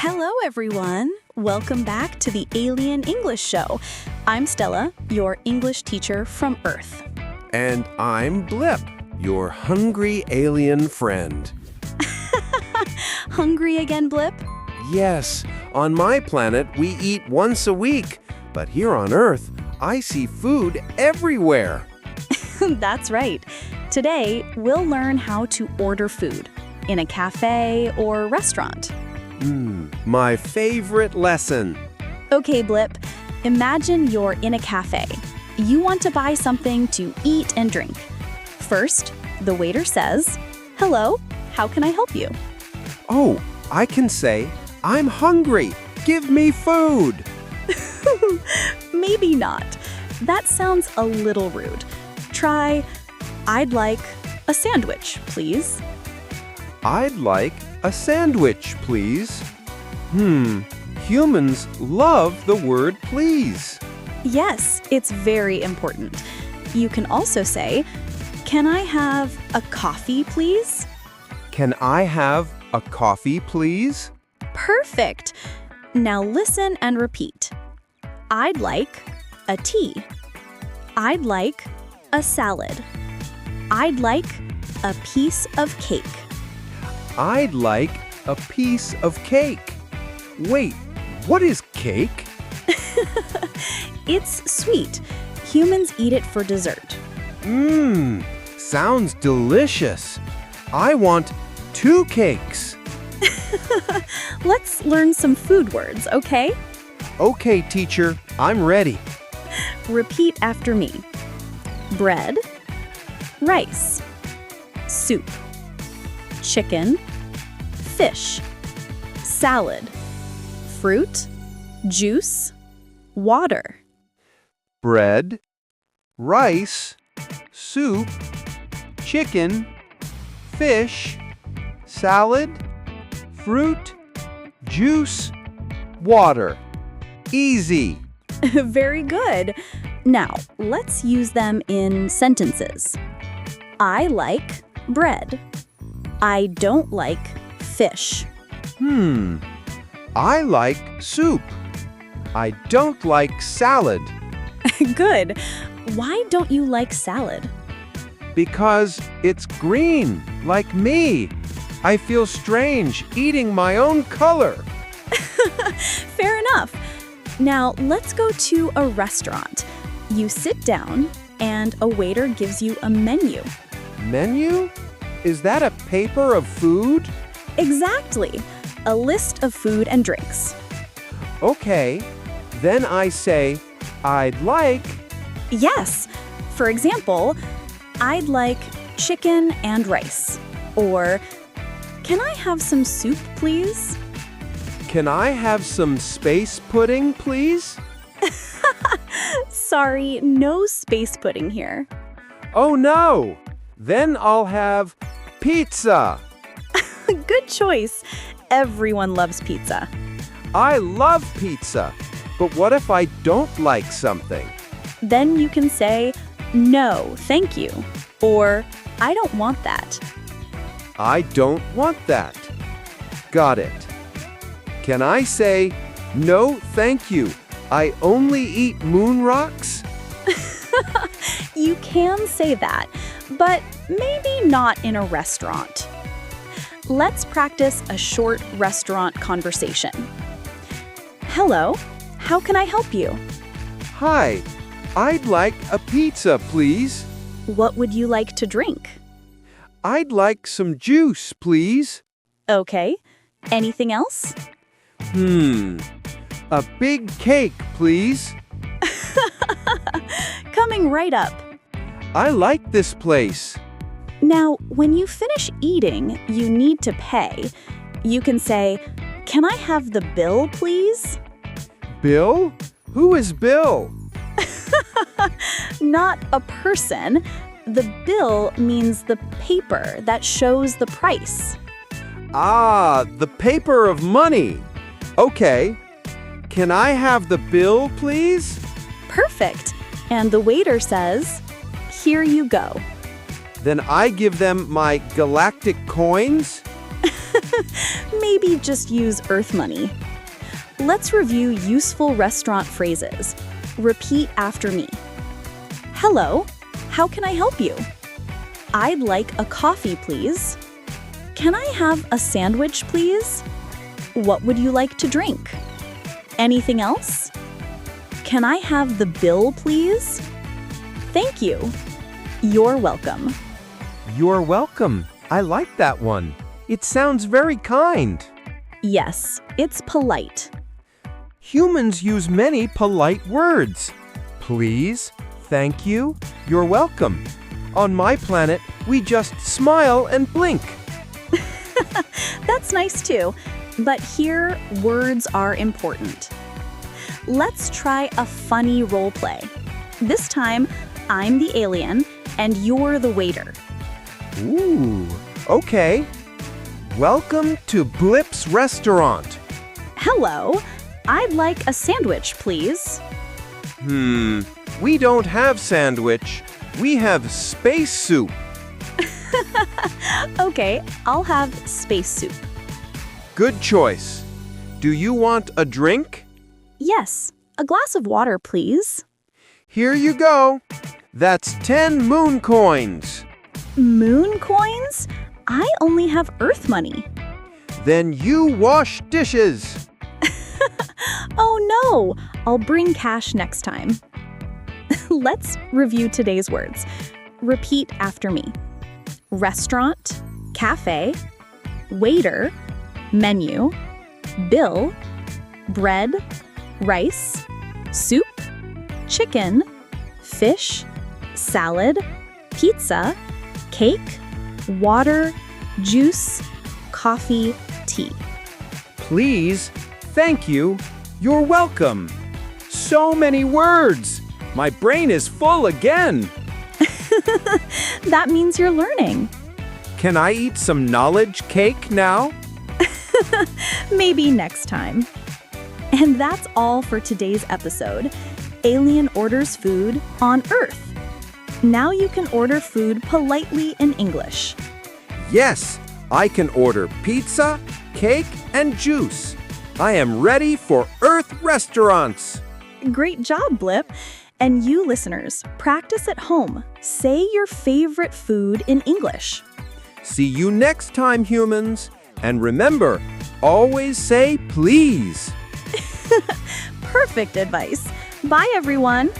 Hello, everyone. Welcome back to the Alien English Show. I'm Stella, your English teacher from Earth. And I'm Blip, your hungry alien friend. Hungry again, Blip? Yes, on my planet we eat once a week, but here on Earth I see food everywhere. That's right. Today, we'll learn how to order food in a cafe or restaurant. My favorite lesson. Okay, Blip, imagine you're in a cafe. You want to buy something to eat and drink. First, the waiter says, "Hello, how can I help you?" Oh, I can say, I'm hungry. Give me food. Maybe not. That sounds a little rude. Try, "I'd like a sandwich, please." I'd like a sandwich, please. Humans love the word please. Yes, it's very important. You can also say, "Can I have a coffee, please?" Can I have a coffee, please? Perfect. Now listen and repeat. I'd like a tea. I'd like a salad. I'd like a piece of cake. I'd like a piece of cake. Wait, what is cake? It's sweet. Humans eat it for dessert. Sounds delicious. I want 2 cakes. Let's learn some food words, okay? Okay, teacher, I'm ready. Repeat after me. Bread, rice, soup, chicken, fish, salad, fruit, juice, water. Bread, rice, soup, chicken, fish, salad, fruit, juice, water. Easy. Very good. Now, let's use them in sentences. I like bread. I don't like fish. I like soup. I don't like salad. Good. Why don't you like salad? Because it's green, like me. I feel strange eating my own color. Fair enough. Now, let's go to a restaurant. You sit down, and a waiter gives you a menu. Menu? Is that a paper of food? Exactly. A list of food and drinks. Okay. Then I say, I'd like... Yes. For example, I'd like chicken and rice. Or, can I have some soup, please? Can I have some space pudding, please? Sorry, no space pudding here. Oh no! Then I'll have pizza. Good choice. Everyone loves pizza. I love pizza. But what if I don't like something? Then you can say, "No, thank you." Or, "I don't want that." I don't want that. Got it. Can I say, "No, thank you. I only eat moon rocks"? You can say that, but maybe not in a restaurant. Let's practice a short restaurant conversation. Hello, how can I help you? Hi, I'd like a pizza, please. What would you like to drink? I'd like some juice, please. Okay, anything else? A big cake, please. Coming right up. I like this place. Now, when you finish eating, you need to pay. You can say, "Can I have the bill, please?" Bill? Who is Bill? Not a person. The bill means the paper that shows the price. Ah, the paper of money. Okay. Can I have the bill, please? Perfect. And the waiter says, "Here you go." Then I give them my galactic coins? maybe just use Earth money. Let's review useful restaurant phrases. Repeat after me. Hello, how can I help you? I'd like a coffee, please. Can I have a sandwich, please? What would you like to drink? Anything else? Can I have the bill, please? Thank you. You're welcome. You're welcome. I like that one. It sounds very kind. Yes, it's polite. Humans use many polite words. Please, thank you, you're welcome. On my planet, we just smile and blink. That's nice too, but here, words are important. Let's try a funny role play. This time, I'm the alien and you're the waiter. Ooh, okay. Welcome to Blip's restaurant. Hello, I'd like a sandwich, please. We don't have sandwich. We have space soup. Okay, I'll have space soup. Good choice. Do you want a drink? Yes, a glass of water, please. Here you go. That's 10 moon coins. Moon coins? I only have Earth money. Then you wash dishes. Oh no, I'll bring cash next time. Let's review today's words. Repeat after me. Restaurant, café, waiter, menu, bill, bread, rice, soup, chicken, fish, salad, pizza, cake, water, juice, coffee, tea. Please, thank you, you're welcome. So many words. My brain is full again. That means you're learning. Can I eat some knowledge cake now? Maybe next time. And that's all for today's episode. Alien orders food on Earth. Now you can order food politely in English. Yes, I can order pizza, cake, and juice. I am ready for Earth restaurants. Great job, Blip. And you listeners, practice at home. Say your favorite food in English. See you next time, humans. And remember, always say please. Perfect advice. Bye, everyone.